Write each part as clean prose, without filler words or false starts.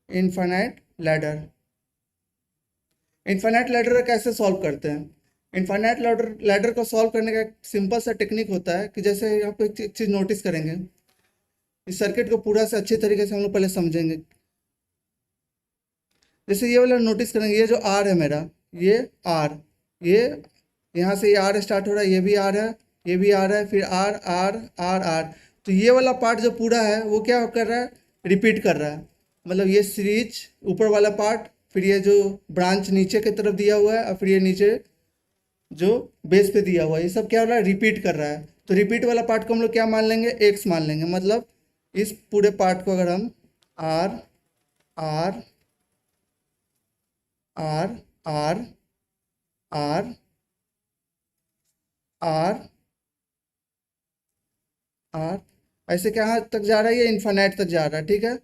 Infinite ladder. Infinite ladder कैसे solve करते हैं? इनफाइनाइट लैडर को सॉल्व करने का एक सिंपल सा टेक्निक होता है कि जैसे यहाँ पे एक चीज़ नोटिस करेंगे, इस सर्किट को पूरा से अच्छे तरीके से हम लोग पहले समझेंगे। जैसे ये वाला नोटिस करेंगे, ये जो आर है मेरा, ये आर, ये यहाँ से ये आर स्टार्ट हो रहा है, ये भी आर है, ये भी आर है, फिर आर आर आर आर। तो ये वाला पार्ट जो पूरा है वो क्या कर रहा है, रिपीट कर रहा है। मतलब ये सीरीज ऊपर वाला पार्ट, फिर ये जो ब्रांच नीचे की तरफ दिया हुआ है, और फिर ये नीचे जो बेस पे दिया हुआ है, ये सब क्या हो रहा है, रिपीट कर रहा है। तो रिपीट वाला पार्ट को हम लोग क्या मान लेंगे, एक्स मान लेंगे। मतलब इस पूरे पार्ट को अगर हम R R R R R R R ऐसे कहाँ तक जा रहा है, ये इन्फानाइट तक जा रहा है, ठीक है,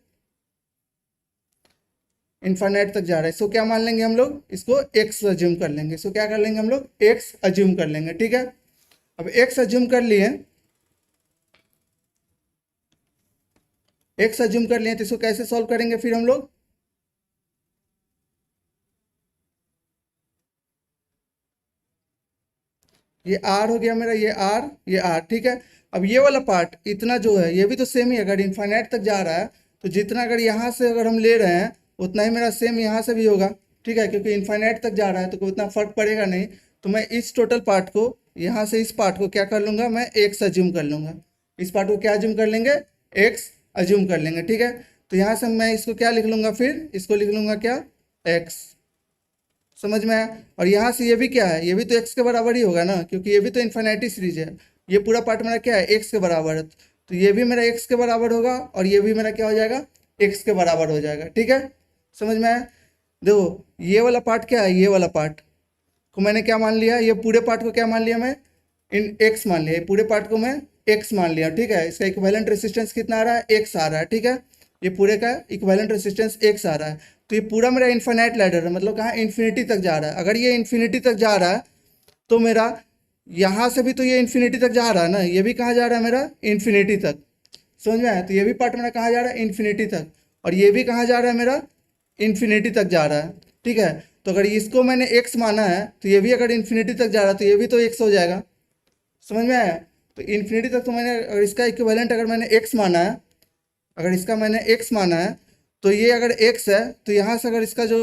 इन्फानाइट तक जा रहा है। इसको क्या मान लेंगे हम लोग, इसको एक्स अज्यूम कर लेंगे। इसको क्या कर लेंगे हम लोग, एक्स अज्यूम कर लेंगे, ठीक है। अब एक्स अज्यूम कर लिए, एक्स अज्यूम कर लिए, तो इसको कैसे सॉल्व करेंगे फिर हम लोग, ये आर हो गया मेरा, ये आर, ये आर, ठीक है। अब ये वाला पार्ट इतना जो है, ये भी तो सेम ही, अगर इन्फाइनाइट तक जा रहा है तो जितना अगर यहाँ से अगर हम ले रहे हैं उतना ही मेरा सेम यहाँ से भी होगा, ठीक है, क्योंकि इन्फाइनाइट तक जा रहा है तो कोई उतना फर्क पड़ेगा नहीं। तो मैं इस टोटल पार्ट को, यहाँ से इस पार्ट को क्या कर लूँगा, मैं एक्स अज्यूम कर लूँगा। इस पार्ट को क्या अज्यूम कर लेंगे, एक्स अज्यूम कर लेंगे, ठीक है। तो यहाँ से मैं इसको क्या लिख लूँगा, फिर इसको लिख लूँगा क्या, एक्स। समझ में आया? और यहाँ से ये भी क्या है, ये भी तो एक्स के बराबर ही होगा ना, क्योंकि ये भी तो इन्फिनिटी सीरीज है। ये पूरा पार्ट मेरा क्या है, एक्स के बराबर है, तो ये भी मेरा एक्स के बराबर होगा, और ये भी मेरा क्या हो जाएगा, एक्स के बराबर हो जाएगा, ठीक है। समझ में आया? देखो ये वाला पार्ट क्या है, ये वाला पार्ट को मैंने क्या मान लिया, ये पूरे पार्ट को क्या मान लिया, मैं इन एक्स मान लिया, पूरे पार्ट को मैं एक्स मान लिया, ठीक है। इसका इक्विवेलेंट रेसिस्टेंस कितना आ रहा है, एक्स आ रहा है, ठीक है। ये पूरे का इक्विवेलेंट रेसिस्टेंस एक्स आ रहा है। तो ये पूरा मेरा इन्फिनिट लैडर है, मतलब कहाँ, इन्फिनिटी तक जा रहा है। अगर ये इन्फिनिटी तक जा रहा है तो मेरा यहाँ से भी तो ये इन्फिनिटी तक जा रहा है ना, ये भी कहाँ जा रहा है मेरा, इन्फिनिटी तक। समझ में आया? तो ये भी पार्ट मेरा कहाँ जा रहा है, इन्फिनिटी तक, और ये भी कहाँ जा रहा है मेरा, इन्फिनिटी तक जा रहा है, ठीक है। तो अगर इसको मैंने एक्स माना है तो ये भी अगर इन्फिनिटी तक जा रहा है तो ये भी तो एक्स हो जाएगा। समझ में आया? तो इन्फिनिटी तक तो मैंने, अगर इसका इक्विवेलेंट अगर मैंने एक्स माना है, अगर इसका मैंने एक्स माना है, तो ये अगर एक्स है तो यहाँ से अगर इसका जो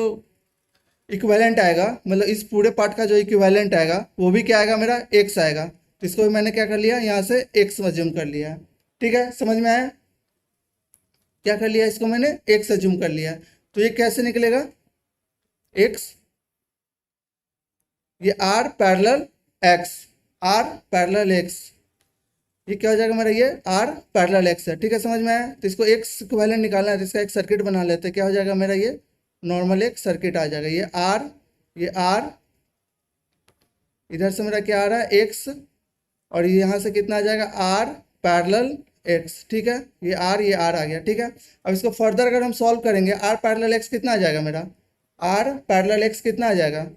इक्विवेलेंट आएगा, मतलब इस पूरे पार्ट का जो इक्विवेलेंट आएगा वो भी क्या आएगा, मेरा एक्स आएगा। तो इसको भी मैंने क्या कर लिया, यहाँ से एक्स अज्यूम कर लिया, ठीक है। समझ में आया? क्या कर लिया, इसको मैंने एक्स अज्यूम कर लिया। तो ये कैसे निकलेगा, एक्स, ये R parallel X, R parallel X, ये क्या हो जाएगा मेरा, ये आर पैरेलल एक्स है, ठीक है। समझ में आया? तो इसको एक्स इक्विवेलेंट निकालना है, तो इसका एक सर्किट बना लेते हैं। क्या हो जाएगा मेरा, ये नॉर्मल एक सर्किट आ जाएगा। ये आर, ये आर, इधर से मेरा क्या आ रहा है, एक्स, और यहाँ से कितना आ जाएगा, आर पैरेलल एक्स, ठीक है। ये आर आ गया, ठीक है। अब इसको फर्दर अगर हम सॉल्व करेंगे, आर पैरेलल एक्स कितना आ जाएगा मेरा, आर पैरेलल एक्स कितना आ जाएगा,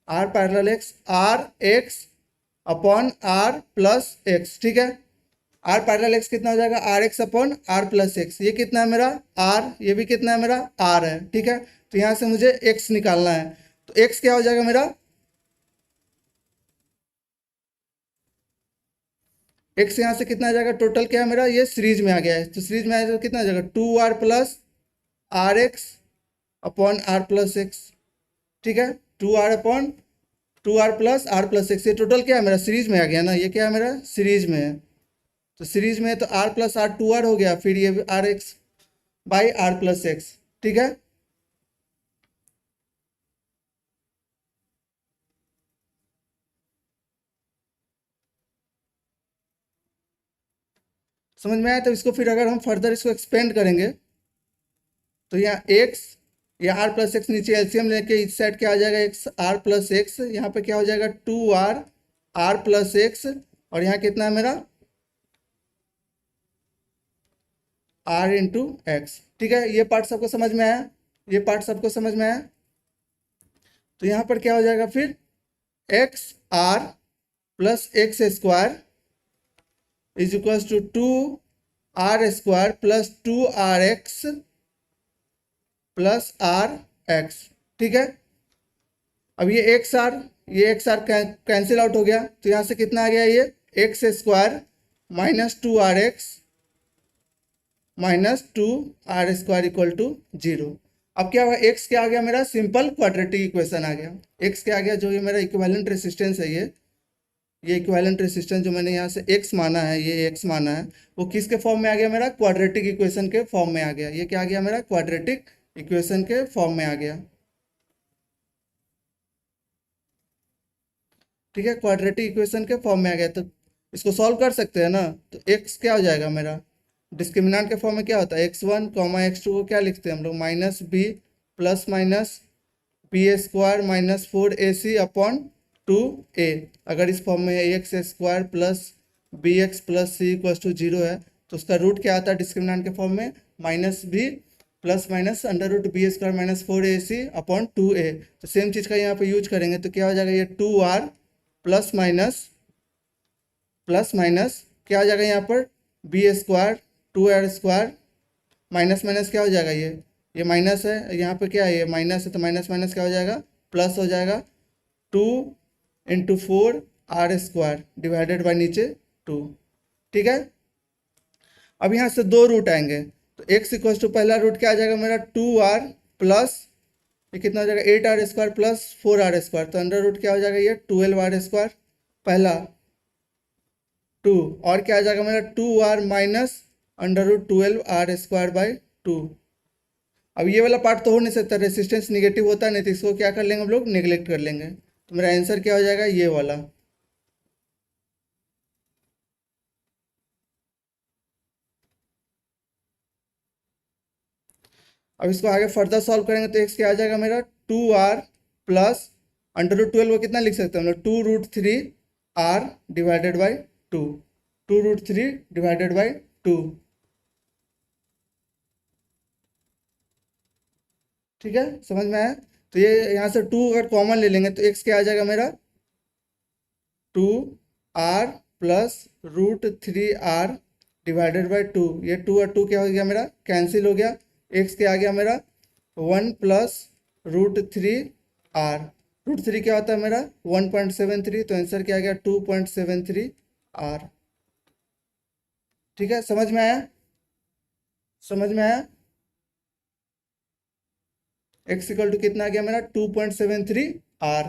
R parallel X, R X upon R plus X, ठीक है। आर पैरेलल एक्स कितना हो जाएगा, R X upon R plus X. ये कितना है मेरा, आर, ये भी कितना है मेरा, आर है, ठीक है। तो यहाँ से मुझे एक्स निकालना है, तो एक्स क्या हो जाएगा मेरा, एक्स यहाँ से कितना आ जाएगा, टोटल क्या है मेरा, ये सीरीज में आ गया है, तो सीरीज में आ जाएगा कितना आ जाएगा, 2r plus R X upon R plus X, ठीक है। 2r upon 2r plus R plus X, ये टोटल क्या है मेरा, सीरीज में आ गया ना, ये क्या है मेरा, सीरीज में है। तो सीरीज में है तो आर प्लस आर 2r हो गया, फिर ये R X by R plus X, ठीक है। समझ में आया? तो इसको फिर अगर हम फर्दर इसको एक्सपेंड करेंगे तो यहाँ एक्स, ये आर प्लस एक्स, नीचे एलसीएम लेके इस साइड क्या आ जाएगा, एक्स आर प्लस एक्स, यहाँ पे क्या हो जाएगा, 2r आर प्लस एक्स, और यहाँ कितना है मेरा, आर इंटू एक्स, ठीक है। ये पार्ट सबको समझ में आया, ये पार्ट सबको समझ में आया। तो यहाँ पर क्या हो जाएगा फिर, X R plus X square is equals to 2 R square plus 2rx plus R X. ठीक है, अब ये एक्स आर कैंसिल आउट हो गया, तो यहाँ से कितना आ गया, ये X square minus 2rx minus 2r² equal to 0। अब क्या हुआ, एक्स क्या आ गया मेरा, सिंपल क्वाड्रेटिक इक्वेशन आ गया। एक्स क्या आ गया, जो ये मेरा इक्विवेलेंट रेसिस्टेंस है, ये इक्विवेलेंट रेसिस्टेंस जो मैंने यहाँ से एक्स माना है, ये एक्स माना है, वो किसके फॉर्म में आ गया मेरा, क्वाड्रेटिक इक्वेशन के फॉर्म में आ गया। ये क्या आ गया मेरा, क्वाड्रेटिक इक्वेशन के फॉर्म में आ गया। ठीक है, क्वाड्रेटिक इक्वेशन के फॉर्म में आ गया, तो इसको सॉल्व कर सकते हैं ना। तो एक्स क्या हो जाएगा मेरा, डिस्क्रिमिनेंट के फॉर्म में क्या होता है, x1 x2 को क्या लिखते हैं हम लोग, minus B plus minus B square minus 4ac upon 2a। अगर इस फॉर्म में X square plus B X plus C equal to 0 है, तो उसका रूट क्या आता है डिस्क्रिमिनेंट के फॉर्म में, minus B plus minus under root B square minus 4ac upon 2a। तो सेम चीज़ का यहाँ पे यूज करेंगे, तो क्या हो जाएगा, ये 2r प्लस माइनस क्या हो जाएगा यहाँ पर, B square 2r² minus minus क्या हो जाएगा, ये माइनस है, यहाँ पे क्या है, ये माइनस है, तो माइनस माइनस क्या हो जाएगा, प्लस हो जाएगा, 2 × 4r² डिवाइडेड बाई नीचे 2। ठीक है, अब यहाँ से दो रूट आएंगे, तो x इक्वल टू पहला रूट क्या आ जाएगा मेरा, 2r प्लस ये कितना हो जाएगा, 8r² प्लस 4r², तो अंडर रूट क्या हो जाएगा, ये 12r² पहला 2, और क्या आ जाएगा मेरा 2r minus under root 12r² by 2। अब ये वाला पार्ट तो हो नहीं सकता, रेसिस्टेंस निगेटिव होता है, नहीं तो इसको क्या कर लेंगे हम लोग, नेग्लेक्ट कर लेंगे। तो मेरा आंसर क्या हो जाएगा, ये वाला। अब इसको आगे फर्दर सॉल्व करेंगे, तो एक्स क्या आ जाएगा मेरा, 2r प्लस अंडर रूट 12 को कितना लिख सकते हैं हम लोग, 2√3r divided by 2, 2√3 divided by 2। ठीक है, समझ में आया। तो ये यहाँ से 2 अगर कॉमन ले लेंगे, तो एक्स क्या आ जाएगा मेरा, 2r plus √3r divided by 2। ये 2 और 2 क्या हो गया मेरा, कैंसिल हो गया। एक्स क्या आ गया मेरा, 1 प्लस √3r। √3 क्या होता है मेरा, 1.73, तो आंसर क्या आ गया, 2.73r। ठीक है, समझ में आया, समझ में आया। एक्स इक्वल टू कितना आ गया मेरा, 2.73r।